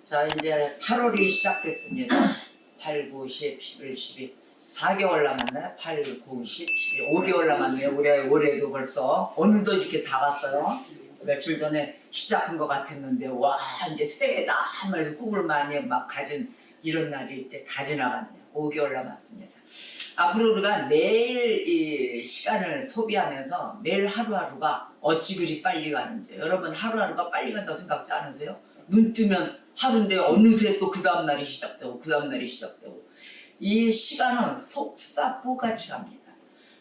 자, 이제 8월이 시작됐습니다. 8, 9, 10, 11, 12 4개월 남았나요? 8, 9, 10, 11 5개월 남았네요. 올해도 벌써 오늘도 이렇게 다 갔어요. 며칠 전에 시작한 것 같았는데 와 이제 새해다 하면서 꿈을 많이 막 가진 이런 날이 이제 다 지나갔네요. 5개월 남았습니다. 앞으로 우리가 매일 이 시간을 소비하면서 매일 하루하루가 어찌 그리 빨리 가는지 여러분 하루하루가 빨리 간다고 생각지 않으세요? 눈 뜨면 하루인데 어느새 또 그 다음날이 시작되고 그 다음날이 시작되고 이 시간은 속사포같이 갑니다.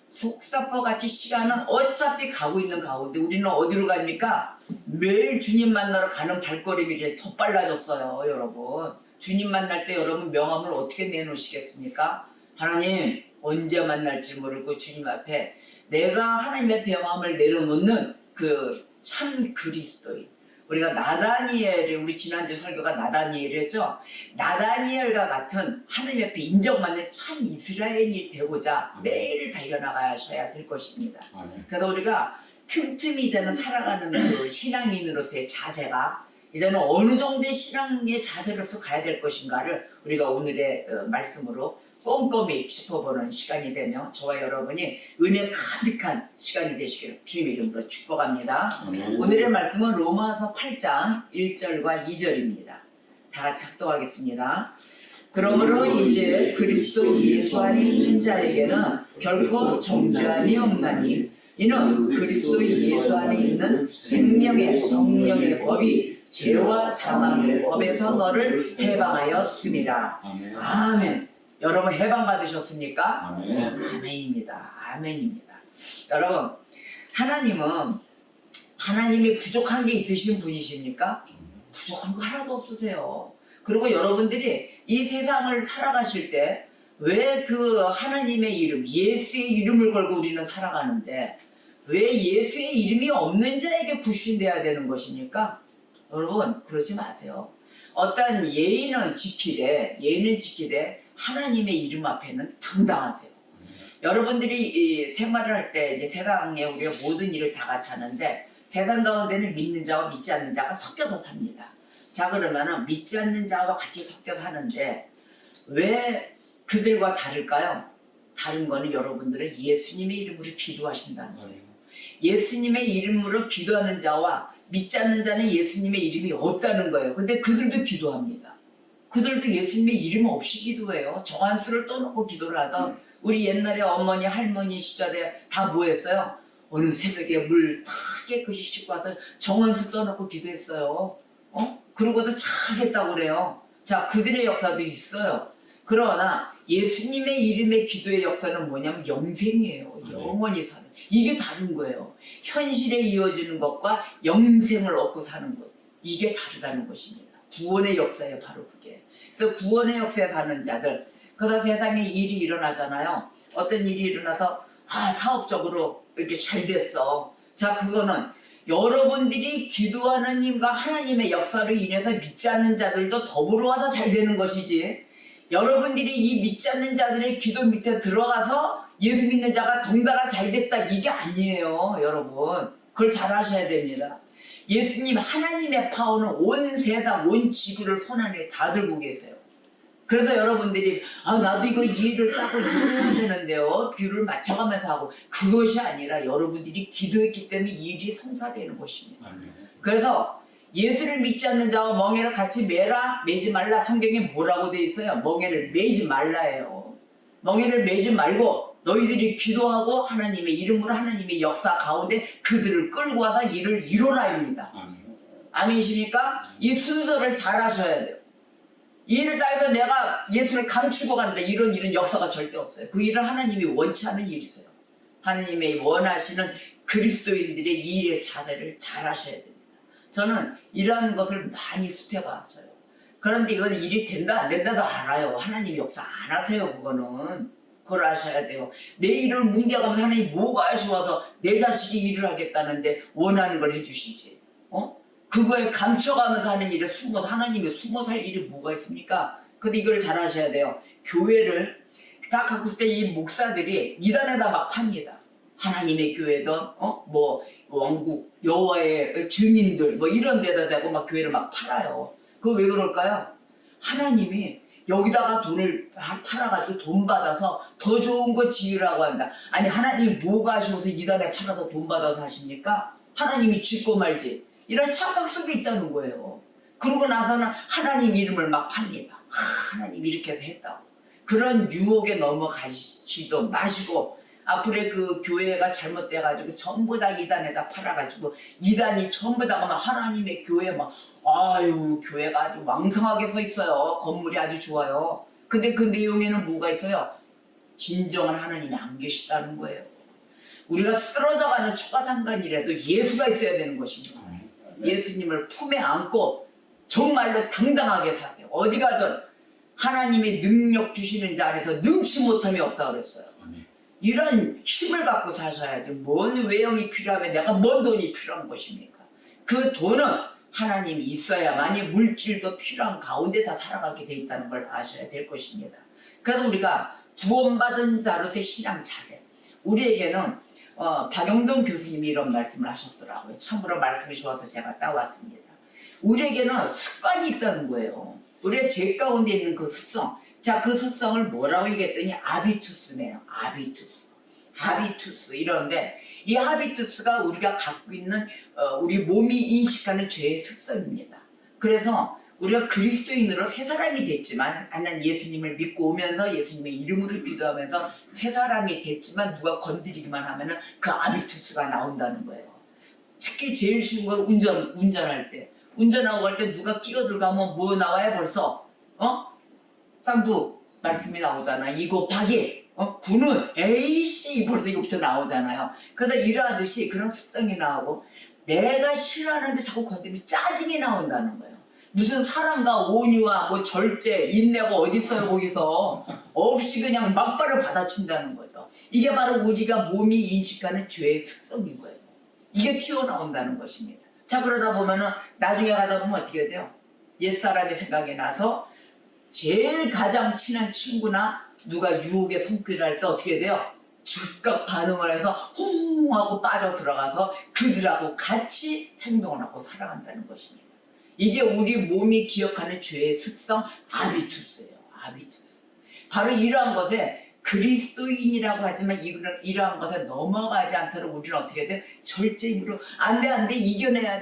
속사포같이 시간은 어차피 가고 있는 가운데 우리는 어디로 갑니까? 매일 주님 만나러 가는 발걸음이 더 빨라졌어요. 여러분 주님 만날 때 여러분 명함을 어떻게 내놓으시겠습니까? 하나님 언제 만날지 모르고 주님 앞에 내가 하나님의 명함을 내려놓는 그 참 그리스도인 우리가 나다니엘 우리 지난주 설교가 나다니엘이었죠. 나다니엘과 같은 하나님 앞에 인정받는 참 이스라엘이 되고자 매일 달려나가셔야 될 것입니다. 그래서 우리가 틈틈이 이제는 살아가는 그 신앙인으로서의 자세가 이제는 어느 정도의 신앙의 자세로서 가야 될 것인가를 우리가 오늘의 말씀으로 꼼꼼히 짚어보는 시간이 되며 저와 여러분이 은혜 가득한 시간이 되시기를 주님의 이름으로 축복합니다. 오늘의 말씀은 로마서 8장 1절과 2절입니다. 다 같이 합독하겠습니다. 그러므로 이제 그리스도 예수 안에 있는 자에게는 결코 정죄함이 없나니 이는 그리스도 예수 안에 있는 생명의 성령의 법이 죄와 사망의 법에서 너를 해방하였습니다. 아멘. 여러분 해방 받으셨습니까? 아멘. 아멘입니다. 아멘입니다. 여러분 하나님은 하나님이 부족한 게 있으신 분이십니까? 부족한 거 하나도 없으세요. 그리고 여러분들이 이 세상을 살아가실 때 왜 그 하나님의 이름 예수의 이름을 걸고 우리는 살아가는데 왜 예수의 이름이 없는 자에게 굿신돼야 되는 것입니까? 여러분 그러지 마세요. 어떤 예의는 지키되 하나님의 이름 앞에는 당당하세요. 여러분들이 이 생활을 할 때 이제 세상에 우리가 모든 일을 다 같이 하는데 세상 가운데는 믿는 자와 믿지 않는 자가 섞여서 삽니다. 자 그러면은 믿지 않는 자와 같이 섞여서 사는데 왜 그들과 다를까요? 다른 거는 여러분들은 예수님의 이름으로 기도하신다는 거예요. 예수님의 이름으로 기도하는 자와 믿지 않는 자는 예수님의 이름이 없다는 거예요. 근데 그들도 기도합니다. 그들도 예수님의 이름 없이 기도해요. 정한수를 떠놓고 기도를 하던 우리 옛날에 어머니 할머니 시절에 다 뭐 했어요? 어느 새벽에 물 다 깨끗이 씻고 와서 정한수 떠놓고 기도했어요. 그러고도 잘했다고 그래요. 자 그들의 역사도 있어요. 그러나 예수님의 이름의 기도의 역사는 뭐냐면 영생이에요. 영원히 사는. 이게 다른 거예요. 현실에 이어지는 것과 영생을 얻고 사는 것. 이게 다르다는 것입니다. 구원의 역사예요. 바로 그게. 그래서 구원의 역사에 사는 자들. 그러다 세상에 일이 일어나잖아요. 어떤 일이 일어나서 사업적으로 이렇게 잘 됐어. 자 그거는 여러분들이 기도하는 힘과 하나님의 역사로 인해서 믿지 않는 자들도 더불어 와서 잘 되는 것이지 여러분들이 이 믿지 않는 자들의 기도 밑에 들어가서 예수 믿는 자가 덩달아 잘 됐다 이게 아니에요. 여러분 그걸 잘 아셔야 됩니다. 예수님 하나님의 파워는 온 세상 온 지구를 손안에 다 들고 계세요. 그래서 여러분들이 나도 이거 이해를 따고 이걸 해야 되는데요. 뷰를 맞춰가면서 하고 그것이 아니라 여러분들이 기도했기 때문에 이 일이 성사되는 것입니다. 그래서 예수를 믿지 않는 자와 멍에를 같이 매지 말라. 성경에 뭐라고 돼 있어요? 멍에를 매지 말라예요. 멍에를 매지 말고 너희들이 기도하고 하나님의 이름으로 하나님의 역사 가운데 그들을 끌고 와서 일을 이뤄라입니다. 아멘이십니까? 이 순서를 잘 하셔야 돼요. 이 일을 따해서 내가 예수를 감추고 간다 이런 일은 역사가 절대 없어요. 그 일은 하나님이 원치 않은 일이세요. 하나님이 원하시는 그리스도인들의 이 일의 자세를 잘 하셔야 됩니다. 저는 이러한 것을 많이 수태봤어요. 그런데 이건 일이 된다 안 된다도 알아요. 하나님 역사 안 하세요. 그걸 아셔야 돼요. 내 일을 뭉개가면서 하나님 뭐가 아쉬워서 내 자식이 일을 하겠다는데 원하는 걸 해주시지. 그거에 감춰가면서 하는 일을 숨어서 하나님이 숨어 살 일이 뭐가 있습니까? 근데 이걸 잘 아셔야 돼요. 교회를 다 갖고 있을 때 이 목사들이 이단에다 막 팝니다. 하나님의 교회든 왕국 여호와의 증인들 이런 데다 대고 막 교회를 막 팔아요. 그거 왜 그럴까요? 하나님이 여기다가 돈을 팔아가지고 돈 받아서 더 좋은 거 지으라고 한다. 아니 하나님이 뭐가 아쉬워서 이단에 팔아서 돈 받아서 하십니까? 하나님이 짓고 말지. 이런 착각 속에 있다는 거예요. 그러고 나서는 하나님 이름을 막 팝니다. 하나님 이렇게 해서 했다고. 그런 유혹에 넘어가시지도 마시고 앞으로의 그 교회가 잘못돼가지고 전부 다 이단에다 팔아가지고 이단이 전부 다가 막 하나님의 교회 막 아유 교회가 아주 왕성하게 서 있어요. 건물이 아주 좋아요. 근데 그 내용에는 뭐가 있어요? 진정한 하나님이 안 계시다는 거예요. 우리가 쓰러져가는 초가상간이라도 예수가 있어야 되는 것입니다. 예수님을 품에 안고 정말로 당당하게 사세요. 어디 가든 하나님의 능력 주시는 자 안에서 능치 못함이 없다 그랬어요. 이런 힘을 갖고 사셔야지. 뭔 외형이 필요하면 내가 뭔 돈이 필요한 것입니까? 그 돈은 하나님이 있어야만이 물질도 필요한 가운데 다 살아가게 돼 있다는 걸 아셔야 될 것입니다. 그래서 우리가 구원받은 자로서의 신앙 자세. 우리에게는 박영동 교수님이 이런 말씀을 하셨더라고요. 참으로 말씀이 좋아서 제가 따왔습니다. 우리에게는 습관이 있다는 거예요. 우리의 죄 가운데 있는 그 습성. 자, 그 습성을 뭐라고 얘기했더니 아비투스네요. 하비투스 이러는데 이 하비투스가 우리가 갖고 있는 우리 몸이 인식하는 죄의 습성입니다. 그래서 우리가 그리스도인으로 새 사람이 됐지만 하나님 예수님을 믿고 오면서 예수님의 이름으로 기도하면서 새 사람이 됐지만 누가 건드리기만 하면은 그 아비투스가 나온다는 거예요. 특히 제일 쉬운 건 운전할 때. 운전하고 갈 때 누가 끼어들어가면 뭐 나와요 벌써? 쌍두 말씀이 나오잖아. 2 곱하기 9는 AC 벌써 이거부터 나오잖아요. 그래서 이러하듯이 그런 습성이 나오고 내가 싫어하는데 자꾸 건드리면 짜증이 나온다는 거예요. 무슨 사랑과 온유와 뭐 절제, 인내가 어디 있어요 거기서. 없이 그냥 막발을 받아친다는 거죠. 이게 바로 우리가 몸이 인식하는 죄의 습성인 거예요. 이게 튀어나온다는 것입니다. 자, 그러다 보면은 나중에 가다 보면 어떻게 돼요? 옛사람이 생각이 나서 제일 가장 친한 친구나 누가 유혹의 손길을 할 때 어떻게 돼요? 즉각 반응을 해서 홍 하고 빠져 들어가서 그들하고 같이 행동을 하고 살아간다는 것입니다. 이게 우리 몸이 기억하는 죄의 습성 아비투스예요. 아비투스. 바로 이러한 것에 그리스도인이라고 하지만 이러한 것에 넘어가지 않도록 우리는 어떻게 돼? 절제임으로 안 돼 이겨내야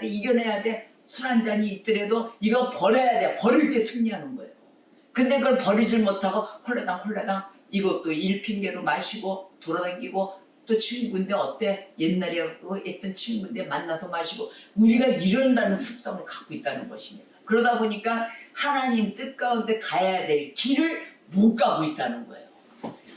돼. 술 한 잔이 있더라도 이거 버려야 돼. 버릴 때 승리하는 거예요. 근데 그걸 버리질 못하고 홀라당 이것도 일핑계로 마시고 돌아다니고 또 친구인데 어때? 옛날에 했던 친구인데 만나서 마시고 우리가 이런다는 습성을 갖고 있다는 것입니다. 그러다 보니까 하나님 뜻 가운데 가야 될 길을 못 가고 있다는 거예요.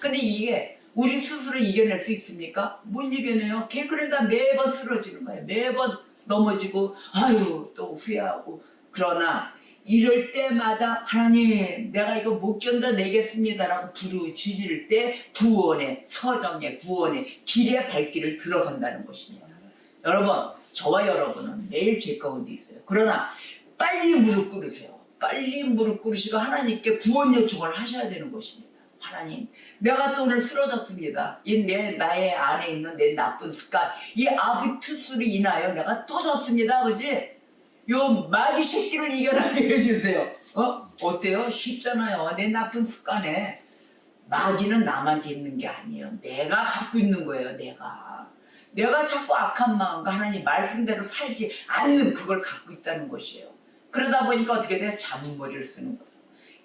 근데 이게 우리 스스로 이겨낼 수 있습니까? 못 이겨내요. 그러니까 매번 쓰러지는 거예요. 매번 넘어지고 아유 또 후회하고. 그러나 이럴 때마다 하나님 내가 이거 못 견뎌내겠습니다라고 부르짖을 때 구원의 서정의 구원의 길의 발길을 들어선다는 것입니다. 여러분 저와 여러분은 매일 죄 가운데 있어요. 그러나 빨리 무릎 꿇으세요. 빨리 무릎 꿇으시고 하나님께 구원 요청을 하셔야 되는 것입니다. 하나님 내가 또 오늘 쓰러졌습니다. 나의 안에 있는 내 나쁜 습관 이 아비투스로 인하여 내가 또 졌습니다. 아버지 요 마귀 새끼를 이겨나게 해주세요. 어때요? 쉽잖아요. 내 나쁜 습관에 마귀는 남한테 있는 게 아니에요. 내가 갖고 있는 거예요. 내가 자꾸 악한 마음과 하나님 말씀대로 살지 않는 그걸 갖고 있다는 것이에요. 그러다 보니까 어떻게 돼요? 잔머리를 쓰는 거예요.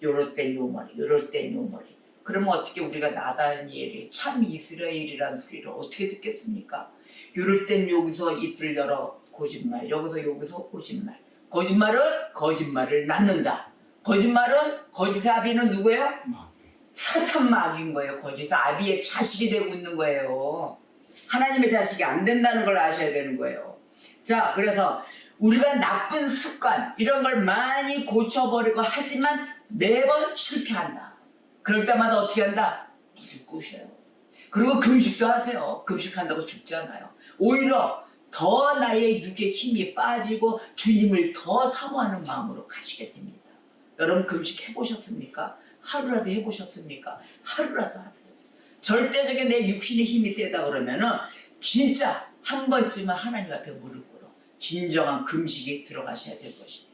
요럴 땐 요 머리, 요럴 땐 요 머리. 그러면 어떻게 우리가 나다니엘이 참 이스라엘이라는 소리를 어떻게 듣겠습니까? 요럴 땐 여기서 입을 열어 거짓말, 여기서 거짓말. 거짓말은 거짓말을 낳는다. 거짓의 아비는 누구예요? 사탄 마귀인 거예요. 거짓의 아비의 자식이 되고 있는 거예요. 하나님의 자식이 안 된다는 걸 아셔야 되는 거예요. 자, 그래서 우리가 나쁜 습관 이런 걸 많이 고쳐버리고 하지만 매번 실패한다. 그럴 때마다 어떻게 한다? 무릎 꿇으셔요. 그리고 금식도 하세요. 금식한다고 죽지 않아요. 오히려 더 나의 육의 힘이 빠지고 주님을 더 사모하는 마음으로 가시게 됩니다. 여러분 금식 해보셨습니까? 하루라도 해보셨습니까? 하루라도 하세요. 절대적인 내 육신의 힘이 세다 그러면은 진짜 한 번쯤은 하나님 앞에 무릎 꿇어 진정한 금식이 들어가셔야 될 것입니다.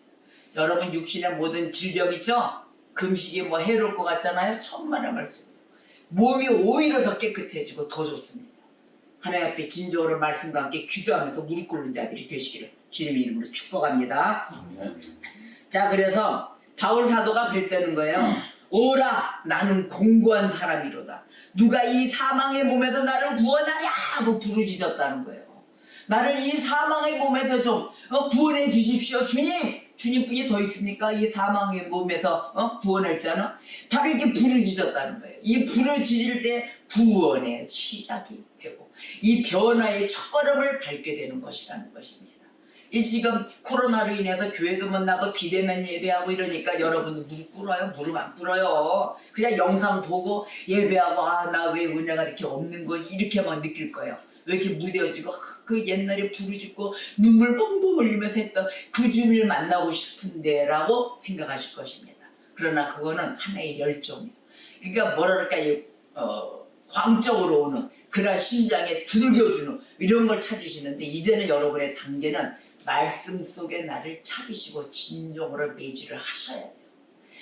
여러분 육신의 모든 질병 있죠? 금식이 뭐 해로울 것 같잖아요. 천만의 말씀. 몸이 오히려 더 깨끗해지고 더 좋습니다. 하나님 앞에 진정으로 말씀과 함께 기도하면서 무릎 꿇는 자들이 되시기를 주님의 이름으로 축복합니다. 자, 그래서 바울 사도가 그랬다는 거예요. 오라, 나는 공고한 사람이로다. 누가 이 사망의 몸에서 나를 구원하랴 하고 부르짖었다는 거예요. 나를 이 사망의 몸에서 좀 구원해 주십시오. 주님뿐이 더 있습니까? 이 사망의 몸에서 구원할 자는 바로 이렇게 부르짖었다는 거예요. 이 부르짖을 때 구원의 시작이 되고 이 변화의 첫걸음을 밟게 되는 것이라는 것입니다. 이 지금 코로나로 인해서 교회도 못 나고 비대면 예배하고 이러니까 여러분 무릎 꿇어요? 무릎 안 꿇어요. 그냥 영상 보고 예배하고 아, 나 왜 은혜가 이렇게 없는 거 이렇게만 느낄 거예요. 왜 이렇게 무뎌지고 그 옛날에 부르짖고 눈물 뻥뻥 흘리면서 했던 그 주님을 만나고 싶은데 라고 생각하실 것입니다. 그러나 그거는 하나의 열정이에요. 그러니까 뭐라 그럴까 광적으로 오는 그런 심장에 두들겨주는 이런 걸 찾으시는데 이제는 여러분의 단계는 말씀 속에 나를 찾으시고 진정으로 매질을 하셔야 돼요.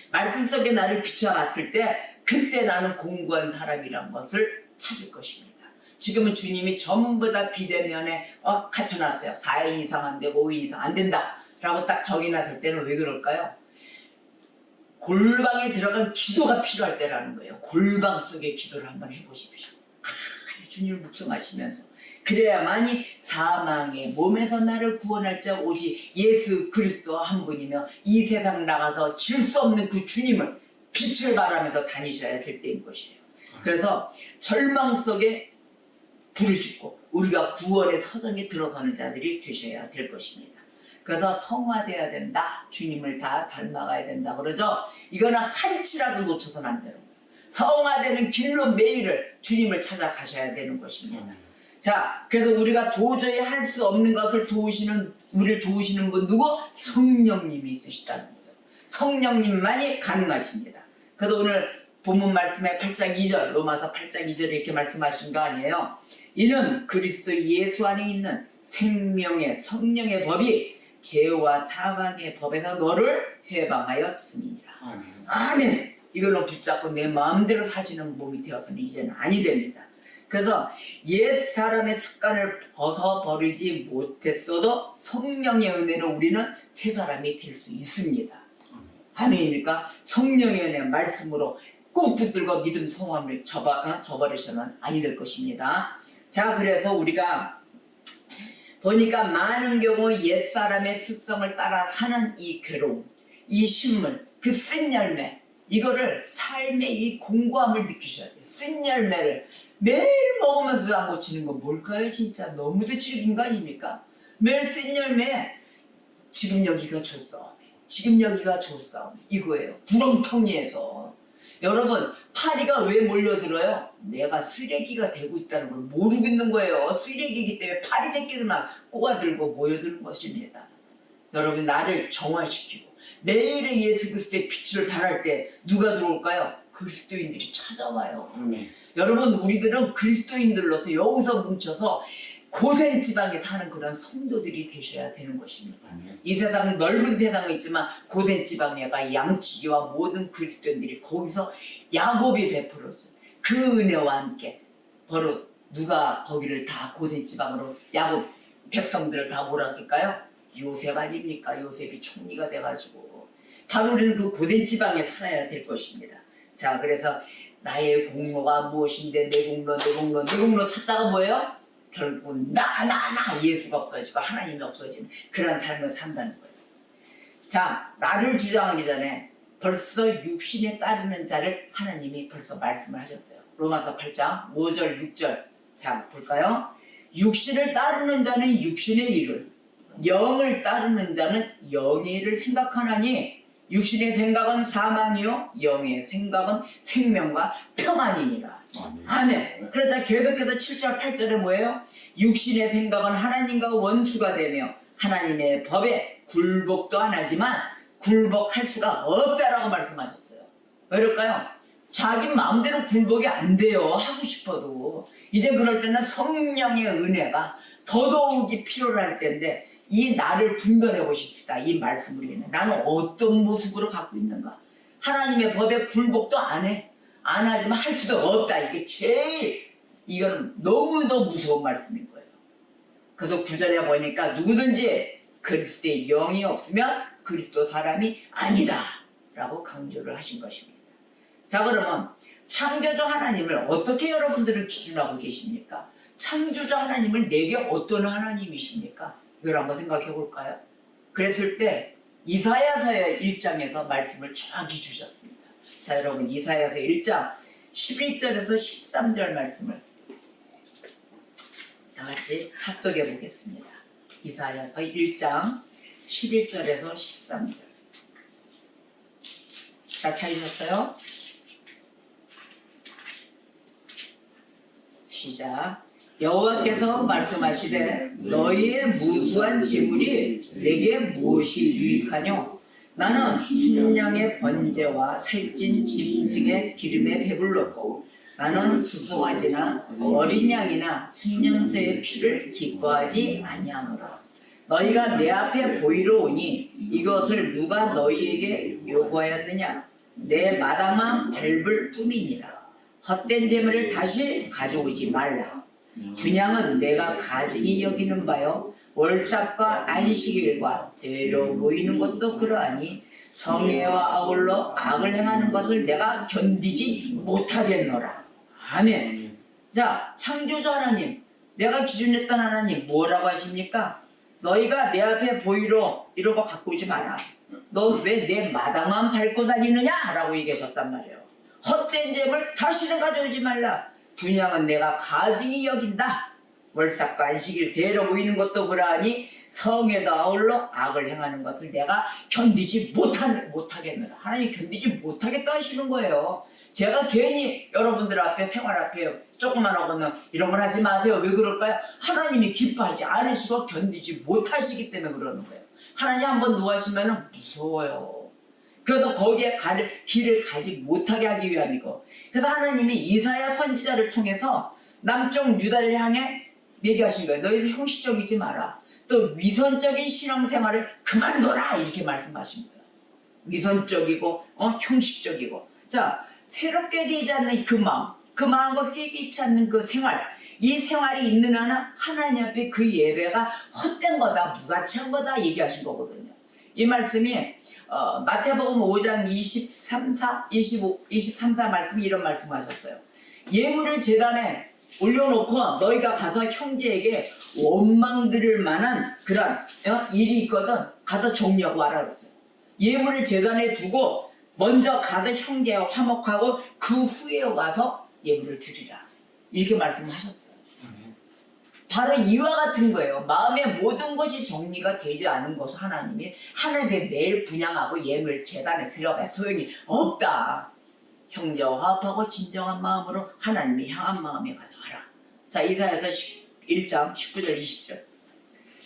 말씀 속에 나를 비춰봤을 때 그때 나는 공고한 사람이란 것을 찾을 것입니다. 지금은 주님이 전부 다 비대면에 갖춰놨어요. 4인 이상 안 되고 5인 이상 안 된다 라고 딱 정해놨을 때는 왜 그럴까요? 골방에 들어간 기도가 필요할 때라는 거예요. 골방 속의 기도를 한번 해보십시오. 주님을 묵상하시면서 그래야만이 사망의 몸에서 나를 구원할 자 오직 예수 그리스도 한 분이며 이 세상 나가서 질 수 없는 그 주님을 빛을 발하면서 다니셔야 될 때인 것이에요. 그래서 절망 속에 부르짖고 우리가 구원의 서정에 들어서는 자들이 되셔야 될 것입니다. 그래서 성화돼야 된다. 주님을 다 닮아가야 된다. 그러죠? 이거는 한치라도 놓쳐서는 안 되는 거예요. 성화되는 길로 매일을 주님을 찾아가셔야 되는 것입니다. 자, 그래서 우리가 도저히 할 수 없는 것을 우리를 도우시는 분 누구? 성령님이 있으시다는 거예요. 성령님만이 가능하십니다. 그래서 오늘 본문 말씀에 8장 2절, 로마서 8장 2절에 이렇게 말씀하신 거 아니에요? 이는 그리스도 예수 안에 있는 생명의 성령의 법이 죄와 사망의 법에서 너를 해방하였습니라. 아멘. 이걸로 붙잡고 내 마음대로 사시는 몸이 되어서는 이제는 아니 됩니다. 그래서 옛 사람의 습관을 벗어버리지 못했어도 성령의 은혜로 우리는 새 사람이 될 수 있습니다. 아멘입니까? 성령의 은혜 말씀으로 꼭 붙들고 믿음 소망을 저버리셔는 아니 될 것입니다. 자, 그래서 우리가 보니까 많은 경우 옛사람의 습성을 따라 사는 이 괴로움, 이 신물, 그 쓴 열매, 이거를 삶의 이 공고함을 느끼셔야 돼요. 쓴 열매를 매일 먹으면서도 안 고치는 건 뭘까요? 진짜 너무도 질긴 거 아닙니까? 매일 쓴 열매, 지금 여기가 좋싸움, 지금 여기가 좋싸움, 이거예요. 구렁텅이에서. 여러분, 파리가 왜 몰려들어요? 내가 쓰레기가 되고 있다는 걸 모르고 있는 거예요. 쓰레기이기 때문에 파리 새끼들만 꼬아들고 모여드는 것입니다. 여러분, 나를 정화시키고 매일의 예수 그리스도의 빛을 발할 때 누가 들어올까요? 그리스도인들이 찾아와요. 여러분, 우리들은 그리스도인들로서 여기서 뭉쳐서 고센 지방에 사는 그런 성도들이 되셔야 되는 것입니다. 이 세상은 넓은 세상은 있지만 고센 지방에가 양치기와 모든 그리스도인들이 거기서 야곱이 베풀어준 그 은혜와 함께 바로 누가 거기를 다 고센 지방으로 야곱 백성들을 다 몰았을까요? 요셉 아닙니까? 요셉이 총리가 돼가지고 바로 우리는 그 고센 지방에 살아야 될 것입니다. 자, 그래서 나의 공로가 무엇인데 내 공로 찾다가 뭐예요? 결국 나 예수가 없어지고 하나님이 없어지는 그런 삶을 산다는 거예요. 자, 나를 주장하기 전에 벌써 육신에 따르는 자를 하나님이 벌써 말씀을 하셨어요. 로마서 8장 5절 6절 자, 볼까요? 육신을 따르는 자는 육신의 일을, 영을 따르는 자는 영의 일을 생각하나니 육신의 생각은 사망이요 영의 생각은 생명과 평안이니라. 아멘. 그러자 계속해서 7절 8절에 뭐예요? 육신의 생각은 하나님과 원수가 되며 하나님의 법에 굴복도 안 하지만 굴복할 수가 없다라고 말씀하셨어요. 왜 그럴까요? 자기 마음대로 굴복이 안 돼요. 하고 싶어도. 이제 그럴 때는 성령의 은혜가 더더욱이 필요할 때인데 이 나를 분별해 보십시다. 이 말씀을 위해 나는 어떤 모습으로 갖고 있는가. 하나님의 법에 굴복도 안 해. 안 하지만 할 수도 없다. 이게 제일 이건 너무도 무서운 말씀인 거예요. 그래서 구절에 보니까 누구든지 그리스도의 영이 없으면 그리스도 사람이 아니다 라고 강조를 하신 것입니다. 자, 그러면 창조주 하나님을 어떻게 여러분들은 기준하고 계십니까? 창조주 하나님을 내게 어떤 하나님이십니까? 이걸 한번 생각해 볼까요? 그랬을 때 이사야서의 1장에서 말씀을 정확히 주셨습니다. 자, 여러분 이사야서 1장 11절에서 13절 말씀을 다 같이 합독해 보겠습니다. 이사야서 1장 11절에서 13절. 다 찾으셨어요? 시작. 여호와께서 말씀하시되 너희의 무수한 재물이 내게 무엇이 유익하뇨? 나는 순양의 번제와 살찐 짐승의 기름에 배불렀고 나는 수송아지나 어린 양이나 순염새의 피를 기뻐하지 아니하노라. 너희가 내 앞에 보이러 오니 이것을 누가 너희에게 요구하였느냐? 내 마당만 밟을 뿐이니라. 헛된 재물을 다시 가져오지 말라. 분양은 내가 가증히 여기는 바요 월삭과 안식일과 대로 모이는 것도 그러하니 성례와 아울러 악을 행하는 것을 내가 견디지 못하겠노라. 아멘. 자, 창조주 하나님, 내가 기준했던 하나님 뭐라고 하십니까? 너희가 내 앞에 보이러 이러고 갖고 오지 마라. 너 왜 내 마당만 밟고 다니느냐? 라고 얘기하셨단 말이에요. 헛된 재물 다시는 가져오지 말라. 분양은 내가 가증히 여긴다. 월삭과 안식일 대로 모이는 것도 그러하니 성에도 아울러 악을 행하는 것을 내가 견디지 못하겠노라. 하나님이 견디지 못하겠다 하시는 거예요. 제가 괜히 여러분들 앞에 생활 앞에 조금만 하고는 이런 걸 하지 마세요. 왜 그럴까요? 하나님이 기뻐하지 않으시고 견디지 못하시기 때문에 그러는 거예요. 하나님 한번 노하시면 무서워요. 그래서 거기에 길을 가지 못하게 하기 위함이고, 그래서 하나님이 이사야 선지자를 통해서 남쪽 유다를 향해 얘기하신 거예요. 너희들 형식적이지 마라. 또 위선적인 신앙생활을 그만둬라. 이렇게 말씀하신 거예요. 위선적이고 형식적이고. 자, 새롭게 되지 않는 그 마음과 회개치 않는 그 생활, 이 생활이 있는 한은 하나님 앞에 그 예배가 헛된 거다, 무가치한 거다 얘기하신 거거든요. 이 말씀이 마태복음 5장 23, 4 말씀이 이런 말씀하셨어요. 예물을 제단에 올려놓고 너희가 가서 형제에게 원망 들을 만한 그런 일이 있거든 가서 정리하고 와라 그랬어요. 예물을 제단에 두고 먼저 가서 형제와 화목하고 그 후에 와서 예물을 드리라. 이렇게 말씀하셨어요. 바로 이와 같은 거예요. 마음의 모든 것이 정리가 되지 않은 것을 하나님의 매일 분양하고 예물 제단에 들어가야 소용이 없다. 형제와 화합하고 진정한 마음으로 하나님이 향한 마음에 가서 하라. 자, 이사야서 1장 19절 20절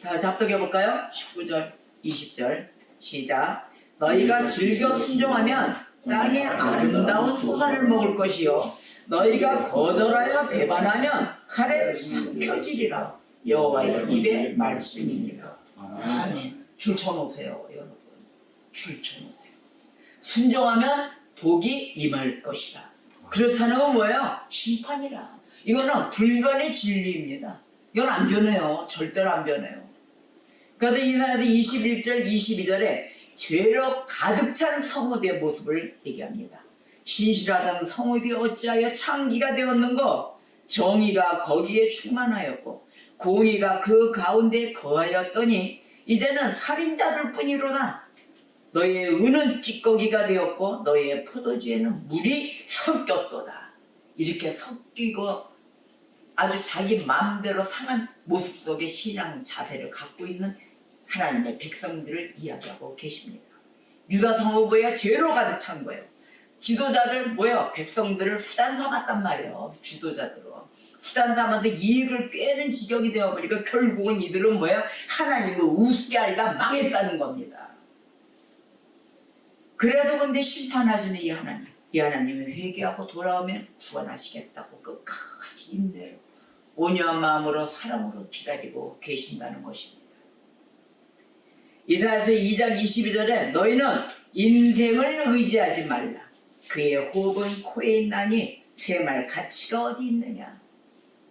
다 같이 합독해볼까요? 19절 20절 시작. 너희가 즐겨 순종하면 땅의 아름다운 소산을 먹을 것이요 너희가 거절하여 배반하면 칼에 삭혀지리라. 여호와의 입의 말씀이니라. 아멘. 줄 쳐놓으세요 여러분. 줄 쳐놓으세요. 순종하면 복이 임할 것이다. 그렇지 않으면 뭐예요? 심판이라. 이거는 불변의 진리입니다. 이건 안 변해요. 절대로 안 변해요. 그래서 이사야서 21절 22절에 죄로 가득 찬 성읍의 모습을 얘기합니다. 신실하던 성읍이 어찌하여 창기가 되었는고 정의가 거기에 충만하였고 공의가 그 가운데 거하였더니 이제는 살인자들 뿐이로다. 너희의 은은 찌꺼기가 되었고 너희의 포도주에는 물이 섞였도다. 이렇게 섞이고 아주 자기 마음대로 상한 모습 속의 신앙 자세를 갖고 있는 하나님의 백성들을 이야기하고 계십니다. 유다 성읍에 죄로 가득 찬 거예요. 지도자들 백성들을 수단 삼았단 말이에요. 지도자들로 수단 삼아서 이익을 꾀는 지경이 되어버리고 결국은 이들은 하나님을 우습게 알다 망했다는 겁니다. 그래도 근데 심판하시는 이 하나님은 회개하고 돌아오면 구원하시겠다고 끝까지 인내로 온유한 마음으로 사랑으로 기다리고 계신다는 것입니다. 이사야서 2장 22절에 너희는 인생을 의지하지 말라. 그의 호흡은 코에 있나니 쇠말 가치가 어디 있느냐.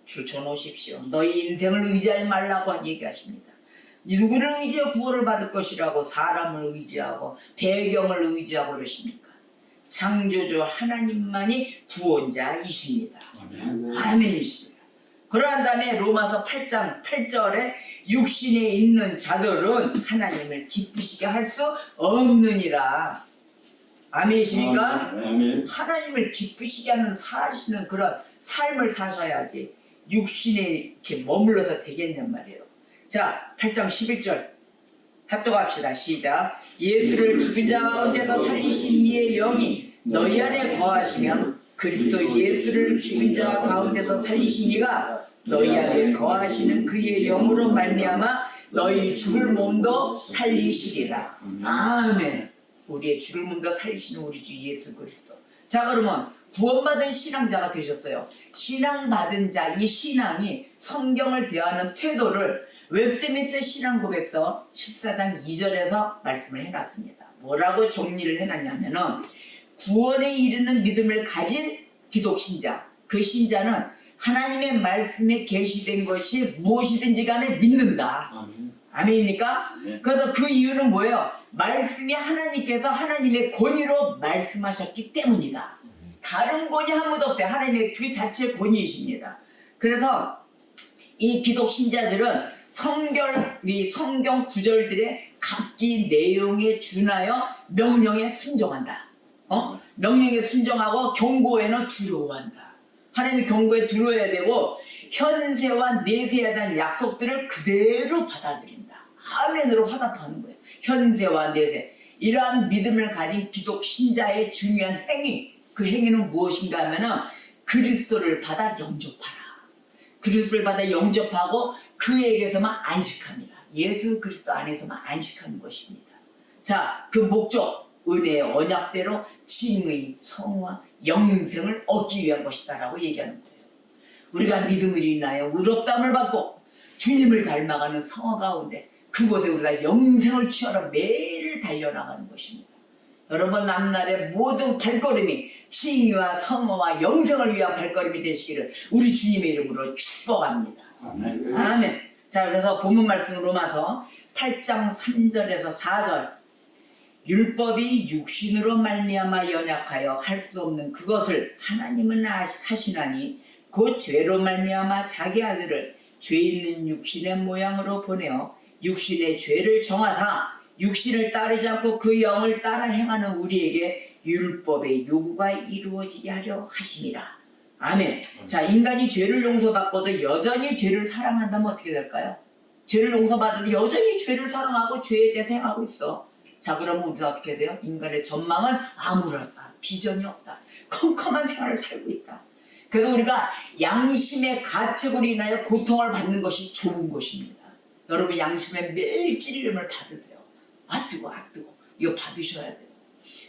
줄쳐놓으십시오. 너희 인생을 의지하지 말라고 얘기하십니다. 누구를 의지해 구원을 받을 것이라고 사람을 의지하고 배경을 의지하고 그러십니까? 창조주 하나님만이 구원자이십니다. 아멘이십니다. 그러한 다음에 로마서 8장 8절에 육신에 있는 자들은 하나님을 기쁘시게 할 수 없느니라. 아멘이십니까? 아멘. 하나님을 기쁘시게 하는 사시는 그런 삶을 사셔야지 육신에 이렇게 머물러서 되겠냔 말이에요. 자, 8장 11절 합독합시다. 시작. 예수를 죽은 자 가운데서 살리신 이의 영이 너희 안에 거하시면 그리스도 예수를 죽은 자 가운데서 살리신 이가 너희 안에 거하시는 그의 영으로 말미암아 너희 죽을 몸도 살리시리라. 아멘. 우리의 죽을 몸도 살리시는 우리 주 예수 그리스도. 자, 그러면 구원받은 신앙자가 되셨어요. 신앙받은 자, 이 신앙이 성경을 대하는 태도를 웨스트민스터 신앙고백서 14장 2절에서 말씀을 해놨습니다. 뭐라고 정리를 해놨냐면은 구원에 이르는 믿음을 가진 기독신자, 그 신자는 하나님의 말씀에 계시된 것이 무엇이든지 간에 믿는다. 아멘. 아멘입니까? 네. 그래서 그 이유는 뭐예요? 말씀이 하나님께서 하나님의 권위로 말씀하셨기 때문이다. 다른 권위 아무도 없어요. 하나님의 그 자체 권위이십니다. 그래서 이 기독 신자들은 성경 구절들의 각기 내용에 준하여 명령에 순종한다. 명령에 순종하고 경고에는 두려워한다. 하나님의 경고에 두려워해야 되고 현세와 내세에 대한 약속들을 그대로 받아들인다. 아멘으로 화답하는 거예요. 현세와 내세. 이러한 믿음을 가진 기독 신자의 중요한 행위, 그 행위는 무엇인가 하면은 그리스도를 받아 영접하라. 그리스도를 받아 영접하고 그에게서만 안식합니다. 예수 그리스도 안에서만 안식하는 것입니다. 자, 그 목적, 은혜의 언약대로 칭의, 성화, 영생을 얻기 위한 것이다라고 얘기하는 거예요. 우리가 믿음을 인하여 의롭다함을 받고 주님을 닮아가는 성화 가운데 그곳에 우리가 영생을 취하러 매일 달려나가는 것입니다. 여러분, 남날의 모든 발걸음이 칭의와 성화와 영생을 위한 발걸음이 되시기를 우리 주님의 이름으로 축복합니다. 아멘. 아멘. 자, 그래서 본문 말씀 로마서 8장 3절에서 4절. 율법이 육신으로 말미암아 연약하여 할 수 없는 그것을 하나님은 하시나니 곧 죄로 말미암아 자기 아들을 죄 있는 육신의 모양으로 보내어 육신의 죄를 정하사 육신을 따르지 않고 그 영을 따라 행하는 우리에게 율법의 요구가 이루어지게 하려 하심이라. 아멘. 자, 인간이 죄를 용서받고도 여전히 죄를 사랑한다면 어떻게 될까요? 죄를 용서받아도 여전히 죄를 사랑하고 죄에 대해서 행하고 있어. 자, 그러면 우리가 어떻게 돼요? 인간의 전망은 아무렇다. 비전이 없다. 컴컴한 생활을 살고 있다. 그래서 우리가 양심의 가책으로 인하여 고통을 받는 것이 좋은 것입니다. 여러분, 양심의 매일 찔림을 받으세요. 아 뜨거, 아 뜨거. 이거 받으셔야 돼요.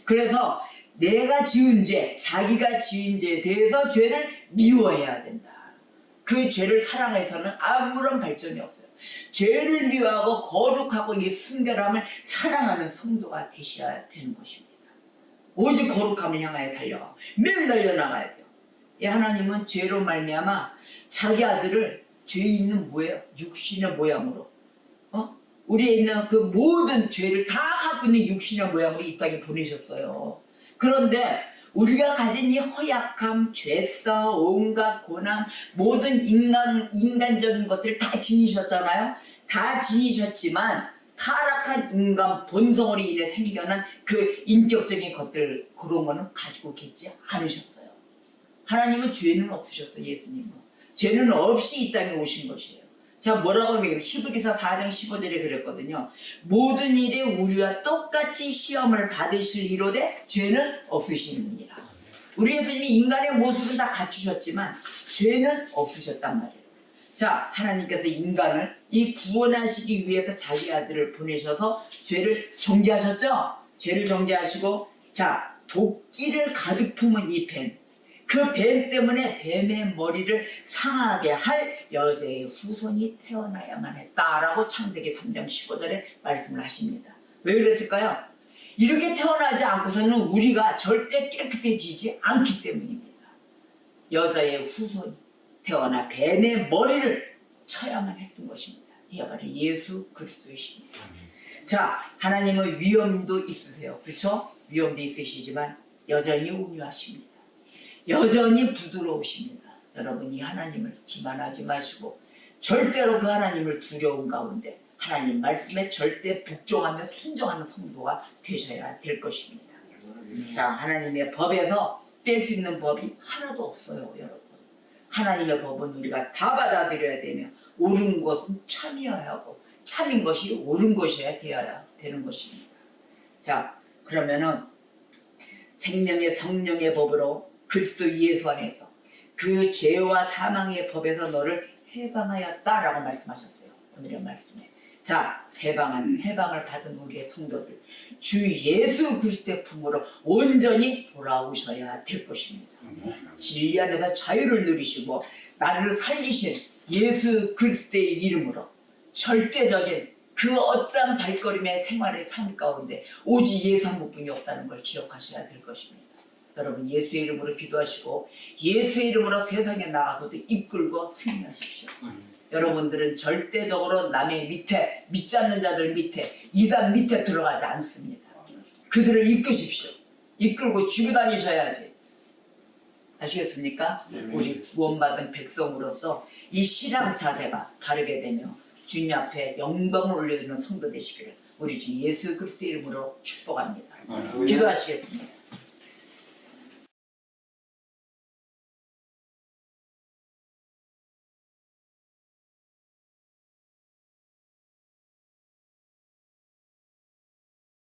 그래서 내가 지은 죄, 자기가 지은 죄에 대해서 죄를 미워해야 된다. 그 죄를 사랑해서는 아무런 발전이 없어요. 죄를 미워하고 거룩하고 이 순결함을 사랑하는 성도가 되셔야 되는 것입니다. 오직 거룩함을 향하여 달려가고 매일 달려나가야 돼요. 이 하나님은 죄로 말미암아 자기 아들을 죄 있는 뭐예요? 육신의 모양으로 우리에 있는 그 모든 죄를 다 갖고 있는 육신의 모양으로 이 땅에 보내셨어요. 그런데 우리가 가진 이 허약함, 죄성, 온갖 고난, 모든 인간적인 것들을 다 지니셨잖아요. 다 지니셨지만 타락한 인간 본성으로 인해 생겨난 그 인격적인 것들, 그런 거는 가지고 계지 않으셨어요. 하나님은 죄는 없으셨어요. 예수님은 죄는 없이 이 땅에 오신 것이에요. 자, 뭐라고 하면 히브리서 4장 15절에 그랬거든요. 모든 일에 우리와 똑같이 시험을 받으실 이로되 죄는 없으시느니라. 우리 예수님이 인간의 모습은 다 갖추셨지만 죄는 없으셨단 말이에요. 자, 하나님께서 인간을 이 구원하시기 위해서 자기 아들을 보내셔서 죄를 정죄하셨죠? 죄를 정죄하시고, 자, 도끼를 가득 품은 이 뱀, 그 뱀 때문에 뱀의 머리를 상하게 할 여자의 후손이 태어나야만 했다라고 창세기 3장 15절에 말씀을 하십니다. 왜 그랬을까요? 이렇게 태어나지 않고서는 우리가 절대 깨끗해지지 않기 때문입니다. 여자의 후손이 태어나 뱀의 머리를 쳐야만 했던 것입니다. 이 바로 예수 그리스도이십니다. 자, 하나님은 위험도 있으세요. 그렇죠? 위험도 있으시지만 여전히 온유하십니다. 여전히 부드러우십니다. 여러분, 이 하나님을 기만하지 마시고 절대로 그 하나님을 두려운 가운데 하나님 말씀에 절대 복종하며 순종하는 성도가 되셔야 될 것입니다. 자, 하나님의 법에서 뺄 수 있는 법이 하나도 없어요, 여러분. 하나님의 법은 우리가 다 받아들여야 되며 옳은 것은 참여야 하고 참인 것이 옳은 것이어야 되는 것입니다. 자, 그러면은 생명의 성령의 법으로 그리스도 예수 안에서 그 죄와 사망의 법에서 너를 해방하였다라고 말씀하셨어요. 오늘의 말씀에. 자, 해방을 받은 우리의 성도들, 주 예수 그리스도의 품으로 온전히 돌아오셔야 될 것입니다. 진리 안에서 자유를 누리시고 나를 살리신 예수 그리스도의 이름으로 절대적인 그 어떠한 발걸음의 생활의 삶 가운데 오직 예수 한 분뿐이 없다는 걸 기억하셔야 될 것입니다. 여러분, 예수의 이름으로 기도하시고 예수의 이름으로 세상에 나가서도 이끌고 승리하십시오. 여러분들은 절대적으로 남의 밑에, 믿지 않는 자들 밑에, 이단 밑에 들어가지 않습니다. 그들을 이끄십시오. 이끌고 쥐고 다니셔야지. 아시겠습니까? 우리 구원받은 백성으로서 이 신앙 자세가 바르게 되며 주님 앞에 영광을 올려드리는 성도 되시기를 우리 주 예수 그리스도 이름으로 축복합니다. 기도하시겠습니다.